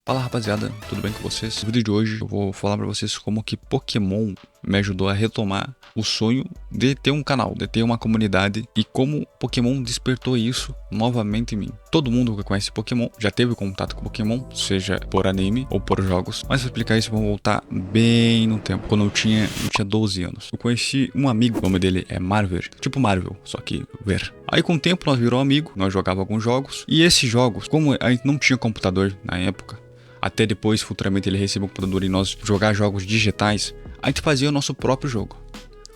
Fala rapaziada, tudo bem com vocês? No vídeo de hoje eu vou falar pra vocês como que Pokémon me ajudou a retomar o sonho de ter um canal, de ter uma comunidade e como Pokémon despertou isso novamente em mim. Todo mundo que conhece Pokémon já teve contato com Pokémon, seja por anime ou por jogos, mas pra explicar isso vamos voltar bem no tempo, quando eu tinha 12 anos. Eu conheci um amigo, o nome dele é Marvel, tipo Marvel, só que ver. Aí com o tempo nós virou amigo, nós jogava alguns jogos e esses jogos, como a gente não tinha computador na época, até depois, futuramente, ele recebeu um computador e nós jogar jogos digitais, a gente fazia o nosso próprio jogo.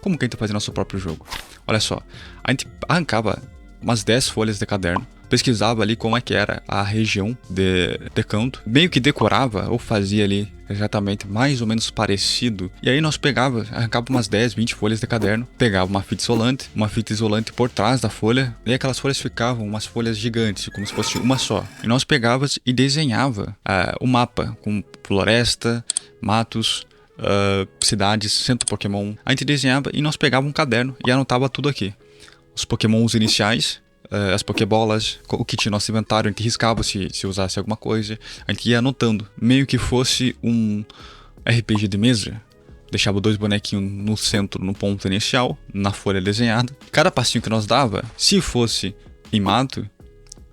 Como que a gente fazia nosso próprio jogo? Olha só, a gente arrancava umas 10 folhas de caderno, pesquisava ali como é que era a região de canto, meio que decorava ou fazia ali exatamente mais ou menos parecido. E aí nós arrancava umas 10, 20 folhas de caderno, pegava uma fita isolante por trás da folha, e aquelas folhas ficavam umas folhas gigantes, como se fosse uma só. E nós pegávamos e desenhava o mapa com floresta, matos, cidades, centro Pokémon. A gente desenhava e nós pegava um caderno e anotava tudo aqui. Os Pokémons iniciais, as Pokébolas, o que tinha no nosso inventário, a gente riscava se usasse alguma coisa, a gente ia anotando, meio que fosse um RPG de mesa. Deixava 2 bonequinhos no centro, no ponto inicial, na folha desenhada. Cada passinho que nós dava, se fosse em mato,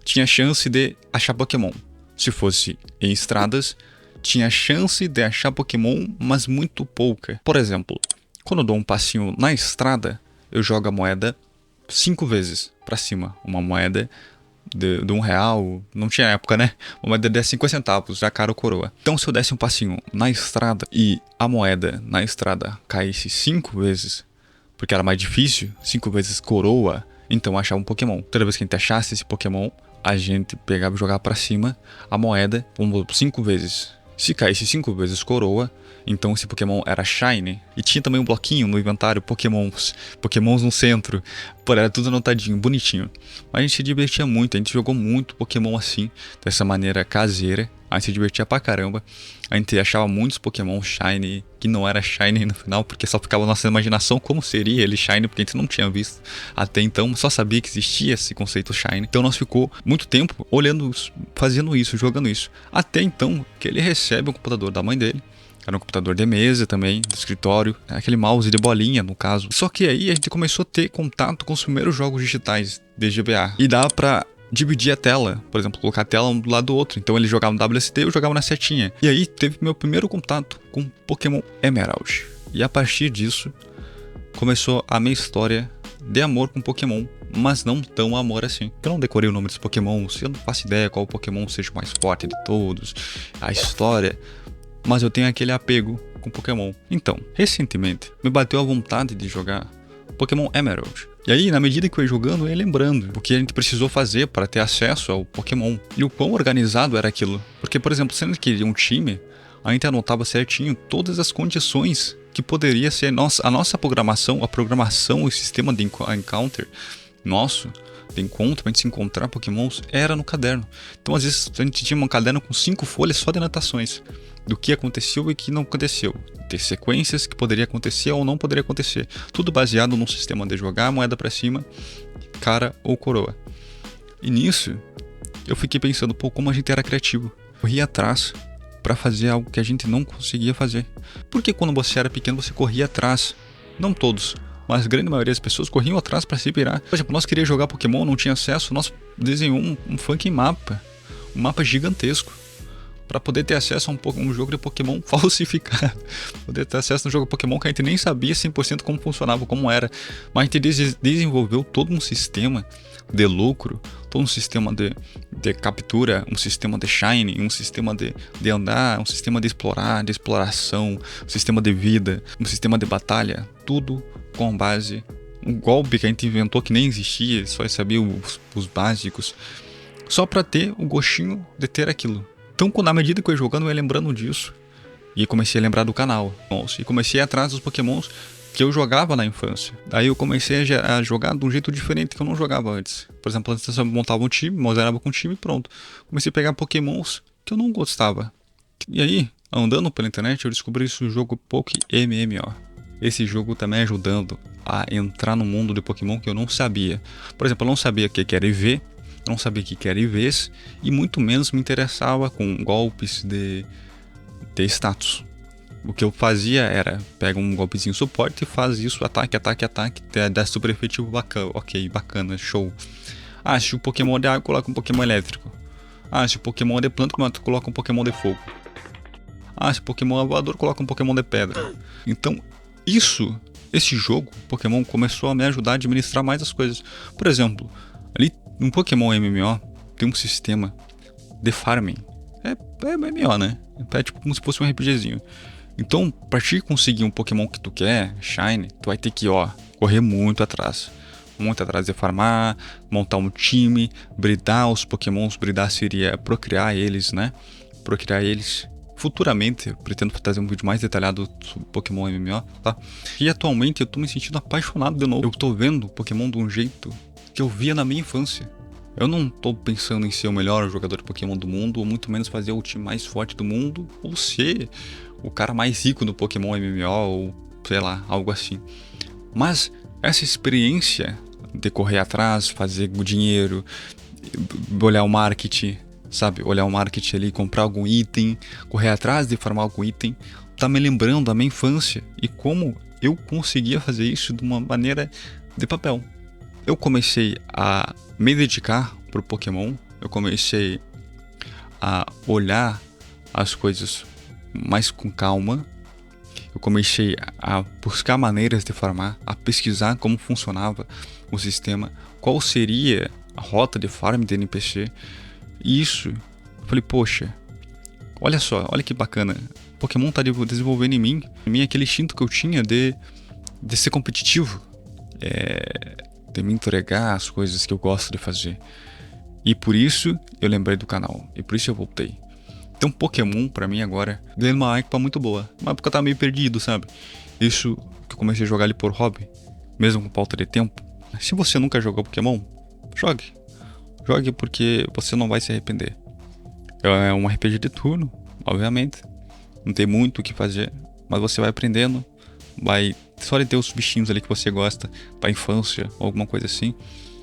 tinha chance de achar Pokémon. Se fosse em estradas, tinha chance de achar Pokémon, mas muito pouca. Por exemplo, quando eu dou um passinho na estrada, eu jogo a moeda 5 vezes pra cima. Uma moeda de R$1, não tinha época, né? Uma moeda de 50 centavos, já cara ou coroa. Então se eu desse um passinho na estrada e a moeda na estrada caísse 5 vezes, porque era mais difícil, 5 vezes coroa, então eu achava um Pokémon. Toda vez que a gente achasse esse Pokémon, a gente pegava e jogava pra cima a moeda 5 vezes. Se caísse 5 vezes coroa, então esse Pokémon era Shiny. E tinha também um bloquinho no inventário, Pokémons no centro. Pô, era tudo anotadinho, bonitinho. Mas a gente se divertia muito, a gente jogou muito Pokémon assim, dessa maneira caseira. A gente se divertia pra caramba. A gente achava muitos Pokémon Shiny, que não era Shiny no final, porque só ficava na nossa imaginação como seria ele Shiny, porque a gente não tinha visto até então, só sabia que existia esse conceito Shiny. Então nós ficou muito tempo olhando, fazendo isso, jogando isso. Até então que ele recebe o computador da mãe dele. Era um computador de mesa também, do escritório, aquele mouse de bolinha no caso. Só que aí a gente começou a ter contato com os primeiros jogos digitais de GBA. E dá pra dividir a tela, por exemplo, colocar a tela um do lado do outro. Então ele jogava no WSD, eu jogava na setinha. E aí teve meu primeiro contato com Pokémon Emerald. E a partir disso, começou a minha história de amor com Pokémon. Mas não tão amor assim. Eu não decorei o nome dos Pokémons, eu não faço ideia qual Pokémon seja o mais forte de todos, a história, mas eu tenho aquele apego com Pokémon. Então, recentemente, me bateu a vontade de jogar Pokémon Emerald. E aí, na medida que eu ia jogando, eu ia lembrando o que a gente precisou fazer para ter acesso ao Pokémon. E o quão organizado era aquilo. Porque, por exemplo, sendo que um time, a gente anotava certinho todas as condições que poderia ser a nossa programação, o sistema de encounter nosso, de encontro, pra gente se encontrar Pokémons, era no caderno. Então, às vezes, a gente tinha um caderno com 5 folhas só de anotações do que aconteceu e que não aconteceu, ter sequências que poderia acontecer ou não poderia acontecer, tudo baseado num sistema de jogar a moeda pra cima, cara ou coroa. E nisso eu fiquei pensando, pô, como a gente era criativo, corria atrás pra fazer algo que a gente não conseguia fazer. Porque quando você era pequeno você corria atrás, não todos, mas a grande maioria das pessoas corriam atrás pra se virar. Por exemplo, nós queríamos jogar Pokémon, não tinha acesso, nós desenhamos um fucking mapa, um mapa gigantesco, para poder ter acesso a um jogo de Pokémon falsificado. Poder ter acesso a um jogo de Pokémon que a gente nem sabia 100% como funcionava, como era. Mas a gente desenvolveu todo um sistema de lucro, todo um sistema de captura, um sistema de shine, um sistema de andar, um sistema de explorar, de exploração, um sistema de vida, um sistema de batalha. Tudo com base, um golpe que a gente inventou que nem existia, só sabia os básicos. Só para ter o gostinho de ter aquilo. Então, na medida que eu ia jogando, eu ia lembrando disso. E comecei a lembrar do canal. E comecei a ir atrás dos Pokémons que eu jogava na infância. Daí eu comecei a jogar de um jeito diferente que eu não jogava antes. Por exemplo, antes eu montava um time, mostrava com um time e pronto. Comecei a pegar Pokémons que eu não gostava. E aí, andando pela internet, eu descobri esse jogo PokéMMO. Esse jogo tá me ajudando a entrar no mundo de Pokémon que eu não sabia. Por exemplo, eu não sabia o que era IV. não sabia o que era IVs e muito menos me interessava com golpes de status. O que eu fazia era, pega um golpezinho suporte e faz isso, ataque, dá super efetivo, bacana, ok, bacana, show. Ah, se o Pokémon de água, coloca um Pokémon elétrico. Ah, se o Pokémon de planta, coloca um Pokémon de fogo. Ah, se o Pokémon é voador, coloca um Pokémon de pedra. Então, esse jogo, Pokémon, começou a me ajudar a administrar mais as coisas. Por exemplo, ali no Pokémon MMO tem um sistema de farming. É MMO, né? É tipo como se fosse um RPGzinho. Então, pra te conseguir um Pokémon que tu quer, Shine, tu vai ter que, correr muito atrás. Muito atrás de farmar, montar um time, breedar os Pokémons. Breedar seria procriar eles, né? Procriar eles. Futuramente, eu pretendo fazer um vídeo mais detalhado sobre Pokémon MMO, tá? E atualmente eu tô me sentindo apaixonado de novo. Eu tô vendo Pokémon de um jeito que eu via na minha infância. Eu não tô pensando em ser o melhor jogador de Pokémon do mundo, ou muito menos fazer o time mais forte do mundo, ou ser o cara mais rico do Pokémon MMO, ou sei lá, algo assim. Mas essa experiência de correr atrás, fazer o dinheiro, olhar o marketing, sabe? Olhar o marketing ali, comprar algum item, correr atrás de farmar algum item, tá me lembrando da minha infância e como eu conseguia fazer isso de uma maneira de papel. Eu comecei a me dedicar pro Pokémon, eu comecei a olhar as coisas mais com calma, eu comecei a buscar maneiras de farmar, a pesquisar como funcionava o sistema, qual seria a rota de farm de NPC. E isso, eu falei, poxa, olha só, olha que bacana, Pokémon tá desenvolvendo em mim aquele instinto que eu tinha de ser competitivo, de me entregar as coisas que eu gosto de fazer. E por isso eu lembrei do canal, e por isso eu voltei. Então Pokémon pra mim agora deu uma hype muito boa, mas porque eu tava meio perdido, sabe? Isso que eu comecei a jogar ali por hobby, mesmo com falta de tempo. Se você nunca jogou Pokémon, jogue. Jogue porque você não vai se arrepender. É um RPG de turno, obviamente. Não tem muito o que fazer, mas você vai aprendendo, vai só de ter os bichinhos ali que você gosta da infância ou alguma coisa assim.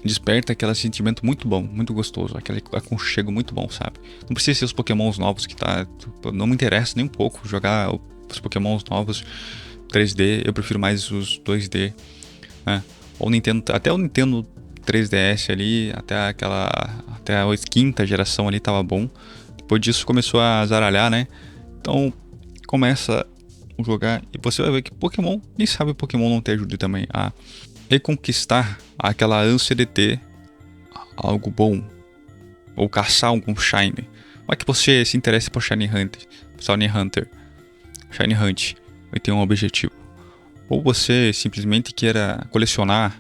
Desperta aquele sentimento muito bom, muito gostoso, aquele aconchego muito bom, sabe? Não precisa ser os Pokémons novos que tá... Não me interessa nem um pouco jogar os Pokémons novos 3D, eu prefiro mais os 2D, né? Ou Nintendo, até o Nintendo 3DS ali, até a quinta geração ali tava bom. Depois disso começou a zaralhar, né? Então começa a jogar e você vai ver que Pokémon, quem sabe Pokémon não te ajude também a reconquistar aquela ânsia de ter algo bom ou caçar algum Shiny. Vai que você se interesse por Shiny Hunter, Shiny Hunt e tem um objetivo. Ou você simplesmente queira colecionar,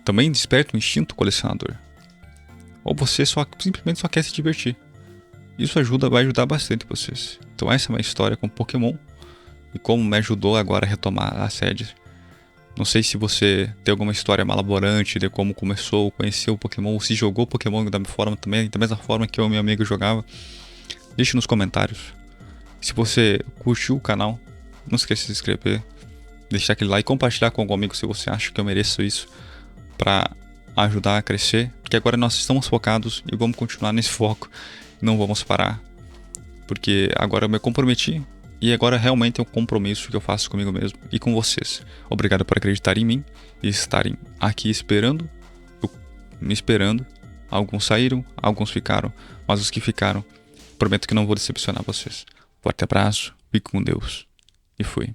também desperta um instinto colecionador. Ou você simplesmente só quer se divertir. Isso vai ajudar bastante vocês. Então essa é a minha história com Pokémon e como me ajudou agora a retomar a série. Não sei se você tem alguma história malaborante de como começou, conheceu o Pokémon, ou se jogou Pokémon da mesma forma que eu e meu amigo jogava. Deixe nos comentários. Se você curtiu o canal, não esqueça de se inscrever, deixar aquele like e compartilhar com algum amigo se você acha que eu mereço isso para ajudar a crescer. Porque agora nós estamos focados e vamos continuar nesse foco. Não vamos parar. Porque agora eu me comprometi. E agora realmente é um compromisso que eu faço comigo mesmo e com vocês. Obrigado por acreditarem em mim e estarem aqui me esperando. Alguns saíram, alguns ficaram, mas os que ficaram, prometo que não vou decepcionar vocês. Forte abraço, fique com Deus e fui.